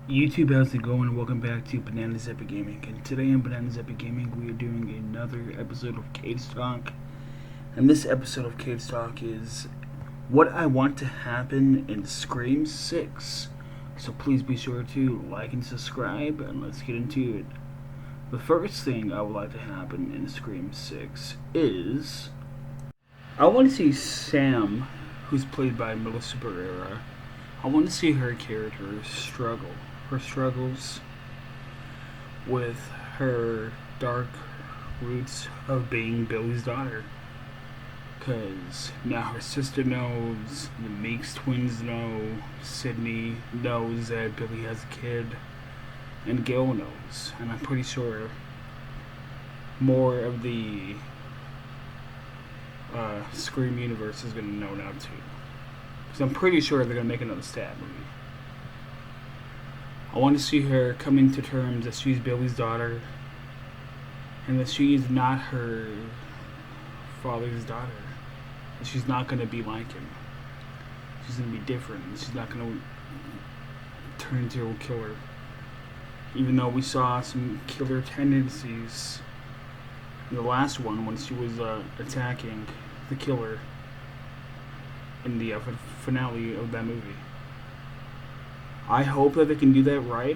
YouTube, how's it going? Welcome back to Bananas Epic Gaming. And today on Bananas Epic Gaming, we are doing another episode of CageTalk. And this episode of CageTalk is what I want to happen in Scream 6. So please be sure to like and subscribe, and let's get into it. The first thing I would like to happen in Scream 6 is I want to see Sam, who's played by Melissa Barrera. I want to see her character struggle. Her struggles with her dark roots of being Billy's daughter. Because now her sister knows, the Meeks twins know, Sydney knows that Billy has a kid, and Gil knows. And I'm pretty sure more of the Scream universe is going to know now too. Because I'm pretty sure they're going to make another stab movie. I want to see her coming to terms that she's Billy's daughter and that she is not her father's daughter. That she's not going to be like him. She's going to be different. She's not going to turn into a killer. Even though we saw some killer tendencies in the last one when she was attacking the killer in the finale of that movie. I hope that they can do that right.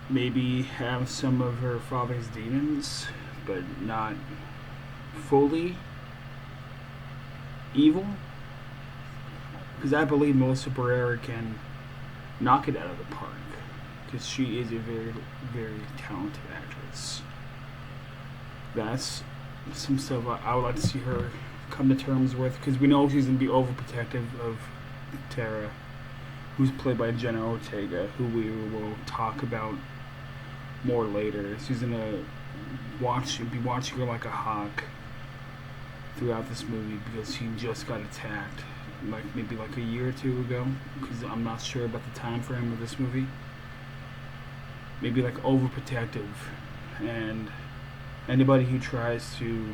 Maybe have some of her father's demons, but not fully evil. Because I believe Melissa Barrera can knock it out of the park. Because she is a very, very talented actress. That's some stuff I would like to see her come to terms with. Because we know she's going to be overprotective of Tara, who's played by Jenna Ortega, who we will talk about more later. She's gonna be watching her like a hawk throughout this movie because she just got attacked maybe a year or two ago, because I'm not sure about the time frame of this movie. Maybe overprotective, and anybody who tries to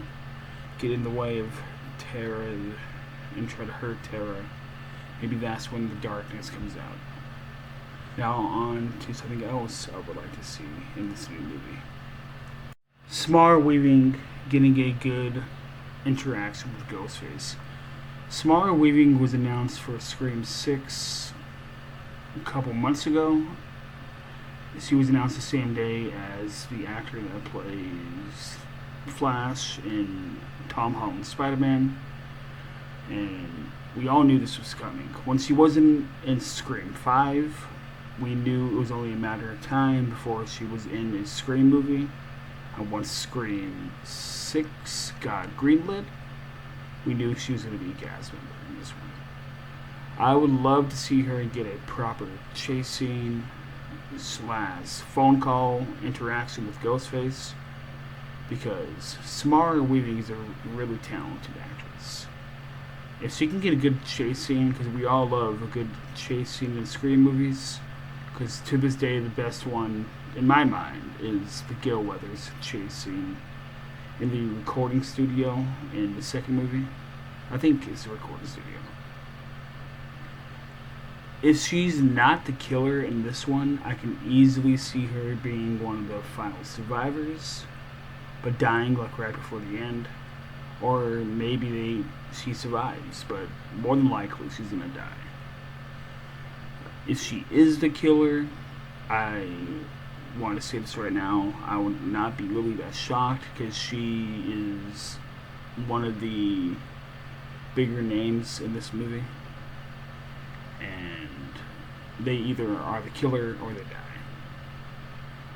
get in the way of Tara and try to hurt Tara, maybe that's when the darkness comes out. Now on to something else I would like to see in this new movie. Samara Weaving getting a good interaction with Ghostface. Samara Weaving was announced for Scream 6 a couple months ago. She was announced the same day as the actor that plays Flash in Tom Holland's Spider-Man. And we all knew this was coming. When she wasn't in Scream 5, we knew it was only a matter of time before she was in a Scream movie. And once Scream 6 got greenlit, we knew she was going to be a cast member in this one. I would love to see her get a proper chase scene / phone call interaction with Ghostface, because Samara Weaving is a really talented actress. If she can get a good chase scene, because we all love a good chase scene in Scream movies, because to this day the best one, in my mind, is the Gil Weathers chase scene in the recording studio in the second movie. I think it's the recording studio. If she's not the killer in this one, I can easily see her being one of the final survivors, but dying right before the end. Or maybe she survives, but more than likely she's gonna die. If she is the killer, I want to say this right now, I would not be really that shocked, because she is one of the bigger names in this movie. And they either are the killer or they die.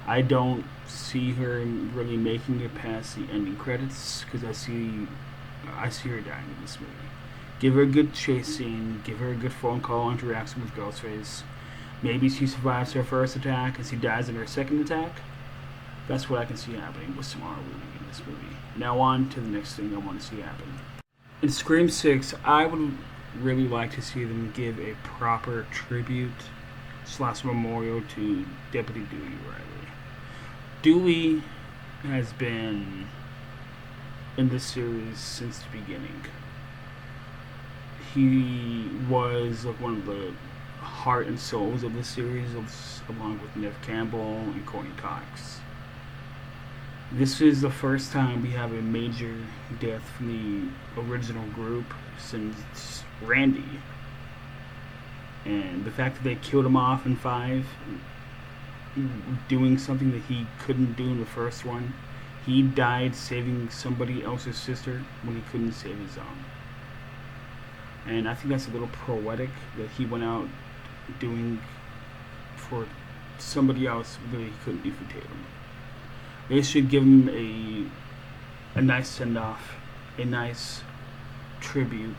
I don't see her really making it past the ending credits, because I see her dying in this movie. Give her a good chase scene, give her a good phone call interaction with Ghostface. Maybe she survives her first attack and she dies in her second attack. That's what I can see happening with Samara Weaving in this movie. Now on to the next thing I want to see happen. In Scream 6, I would really like to see them give a proper tribute / memorial to Deputy Dewey Riley. Dewey has been in this series since the beginning. He was like one of the heart and souls of the series, along with Nev Campbell and Courtney Cox. This is the first time we have a major death from the original group since Randy. And the fact that they killed him off in 5, doing something that he couldn't do in the first one. He died saving somebody else's sister when he couldn't save his own. And I think that's a little poetic that he went out doing for somebody else that he couldn't do for Tatum. They should give him a nice send-off, a nice tribute.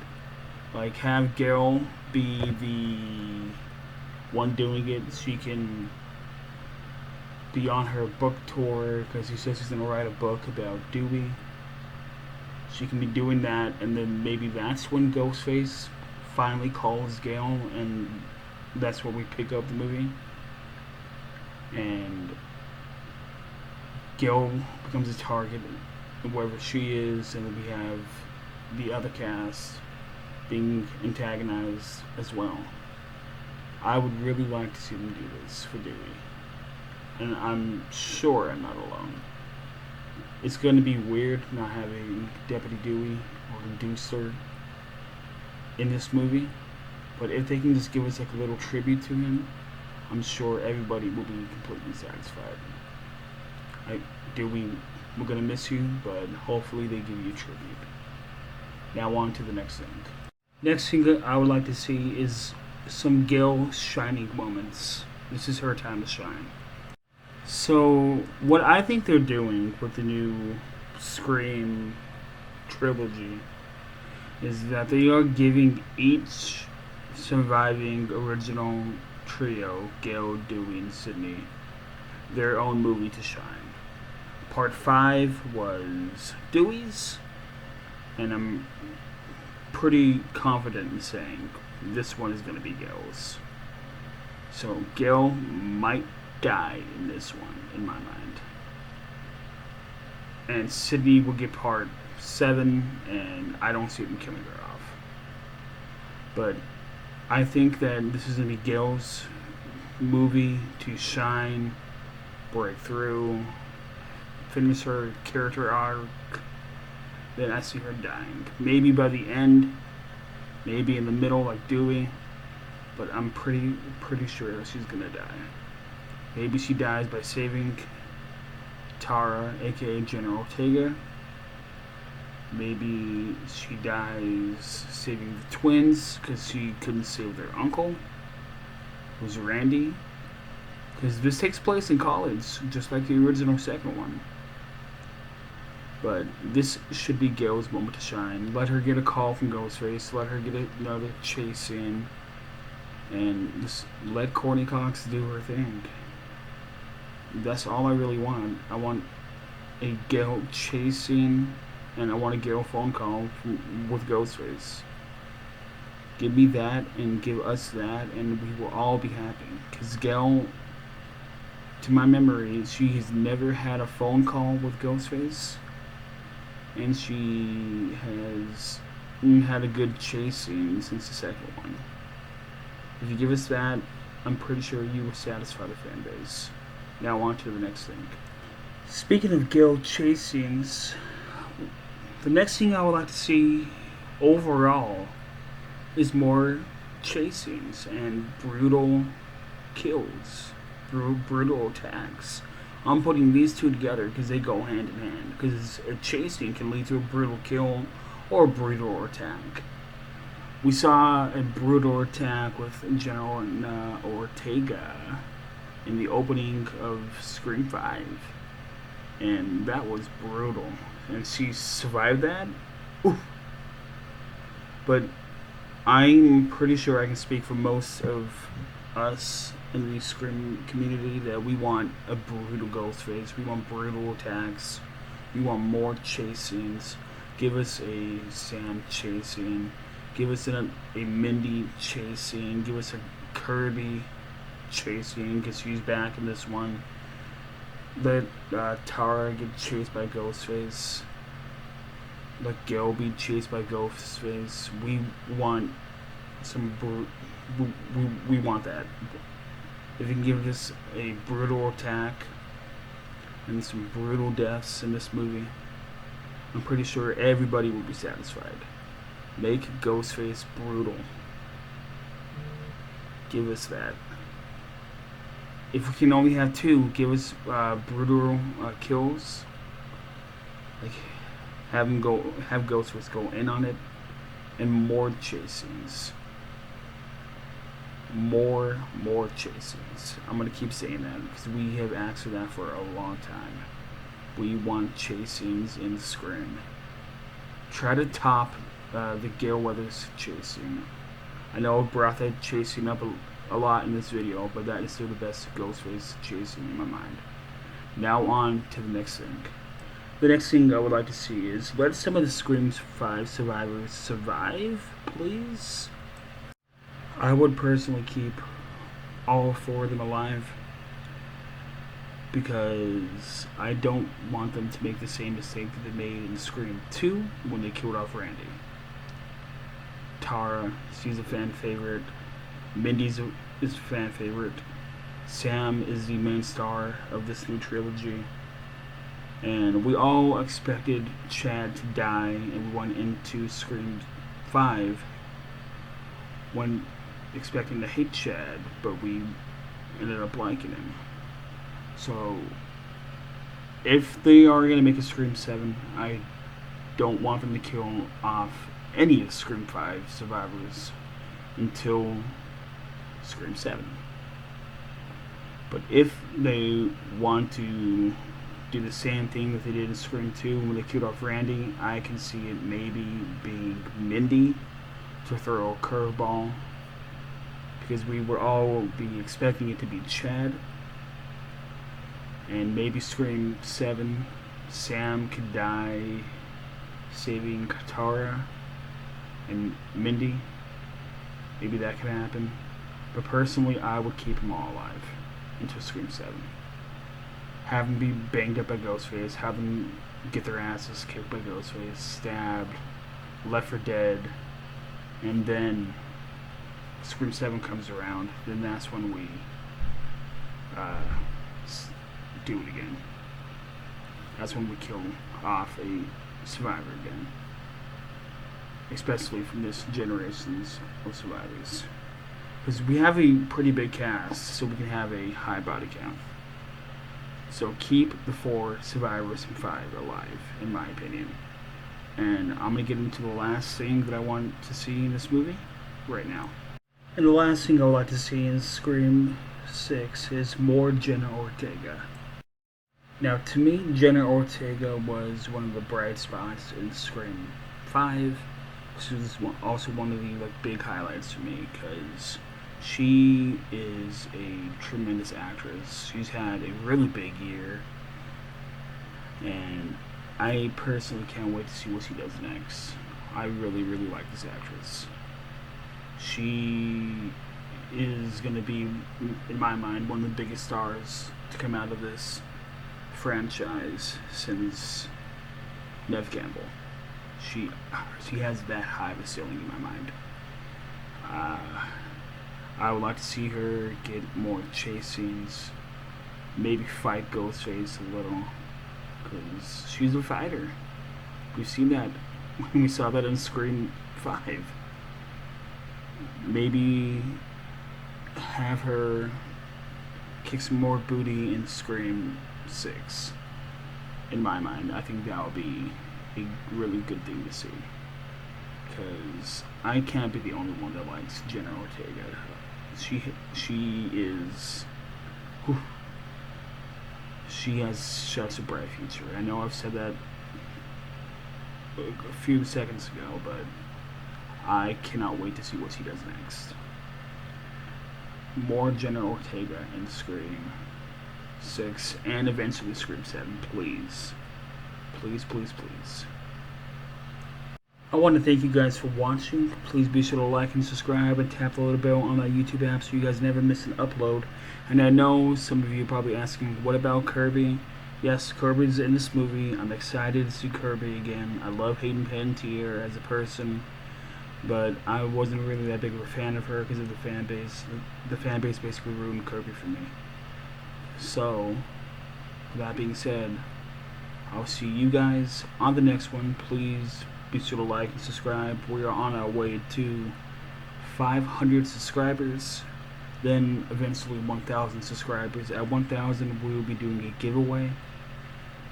Like, have Gail be the one doing it. She can be on her book tour because she says she's going to write a book about Dewey. She can be doing that, and then maybe that's when Ghostface finally calls Gail, and that's where we pick up the movie. And Gail becomes a target wherever she is, and then we have the other cast being antagonized as well. I would really like to see them do this for Dewey. And I'm sure I'm not alone. It's going to be weird not having Deputy Dewey or the Deucer in this movie. But if they can just give us like a little tribute to him, I'm sure everybody will be completely satisfied. Dewey, we're going to miss you, but hopefully they give you a tribute. Now on to the next thing. Next thing I would like to see is some Gail shining moments. This is her time to shine. So, what I think they're doing with the new Scream trilogy is that they are giving each surviving original trio, Gail, Dewey, and Sidney, their own movie to shine. Part 5 was Dewey's, and I'm pretty confident in saying this one is going to be Gail's. So Gail might die in this one, in my mind. And Sidney will get part 7, and I don't see them killing her off. But I think that this is going to be Gail's movie to shine, break through, finish her character arc. Then I see her dying. Maybe by the end, maybe in the middle like Dewey, but I'm pretty sure she's gonna die. Maybe she dies by saving Tara, aka General Ortega. Maybe she dies saving the twins because she couldn't save their uncle, who's Randy. Because this takes place in college, just like the original second one. But this should be Gail's moment to shine. Let her get a call from Ghostface. Let her get another chase in. And just let Courtney Cox do her thing. That's all I really want. I want a Gail chase in, and I want a Gail phone call with Ghostface. Give me that and give us that, and we will all be happy. Because Gail, to my memory, she has never had a phone call with Ghostface. And she has had a good chase scene since the second one. If you give us that, I'm pretty sure you will satisfy the fan base. Now on to the next thing. Speaking of Gail chase scenes, the next thing I would like to see overall is more chase scenes and brutal kills, brutal attacks. I'm putting these two together because they go hand in hand. Because a chase scene can lead to a brutal kill or a brutal attack. We saw a brutal attack with General Ortega in the opening of Scream 5. And that was brutal. And she survived that? Oof. But I'm pretty sure I can speak for most of us in the Scream community that we want a brutal Ghostface. We want brutal attacks. We want more chase scenes. Give us a Sam chase scene. Give us a Mindy chase scene. Give us a Kirby chase scene because she's back in this one. Let Tara get chased by Ghostface. Let Gail be chased by Ghostface. We want some we want that. If you can give us a brutal attack and some brutal deaths in this movie, I'm pretty sure everybody will be satisfied. Make Ghostface brutal. Give us that. If we can only have two, give us brutal kills. Like have Ghostface go in on it, and more chase scenes. More chase scenes. I'm gonna keep saying that because we have asked for that for a long time. We want chase scenes in Scream. Try to top the Gale Weathers chase scene. I know I brought that chase scene up a lot in this video, but that is still the best Ghostface chase scene in my mind. Now on to the next thing. The next thing I would like to see is let some of the Scream 5 survivors survive, please. I would personally keep all 4 of them alive because I don't want them to make the same mistake that they made in Scream 2 when they killed off Randy. Tara, she's a fan favorite. Mindy's is a fan favorite. Sam is the main star of this new trilogy. And we all expected Chad to die, and we went into Scream 5 when expecting to hate Chad, but we ended up liking him. So, if they are going to make a Scream 7, I don't want them to kill off any of Scream 5 survivors until Scream 7. But if they want to do the same thing that they did in Scream 2 when they killed off Randy, I can see it maybe being Mindy to throw a curveball, because we were all be expecting it to be Chad. And maybe Scream 7, Sam could die saving Tara and Mindy. Maybe that could happen. But personally, I would keep them all alive until Scream 7. Have them be banged up by Ghostface, have them get their asses kicked by Ghostface, stabbed, left for dead, and then Scream 7 comes around, then that's when we do it again. That's when we kill off a survivor again. Especially from this generations of survivors. Because we have a pretty big cast, so we can have a high body count. So keep the 4 survivors from 5 alive, in my opinion. And I'm going to get into the last thing that I want to see in this movie right now. And the last thing I would like to see in Scream 6 is more Jenna Ortega. Now, to me, Jenna Ortega was one of the bright spots in Scream 5. She was also one of the big highlights for me because she is a tremendous actress. She's had a really big year, and I personally can't wait to see what she does next. I really like this actress. She is going to be, in my mind, one of the biggest stars to come out of this franchise since Neve Campbell. She has that high of a ceiling in my mind. I would like to see her get more chase scenes, maybe fight Ghostface a little, because she's a fighter. We've seen that when we saw that in Scream 5. Maybe have her kick some more booty in Scream 6. In my mind, I think that would be a really good thing to see, because I can't be the only one that likes Jenna Ortega. She is, whew, she has such a bright future. I know I've said that a few seconds ago, but I cannot wait to see what she does next. More Jenna Ortega in Scream 6 and eventually Scream 7, please. Please. I want to thank you guys for watching. Please be sure to like and subscribe and tap the little bell on that YouTube app so you guys never miss an upload. And I know some of you are probably asking, what about Kirby? Yes, Kirby's in this movie. I'm excited to see Kirby again. I love Hayden Panettiere as a person. but I wasn't really that big of a fan of her because of the fan base. The fan base basically ruined Kirby for me. So, with that being said, I'll see you guys on the next one. Please be sure to like and subscribe. We are on our way to 500 subscribers, then eventually 1,000 subscribers. At 1,000, we will be doing a giveaway.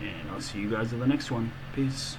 And I'll see you guys in the next one. Peace.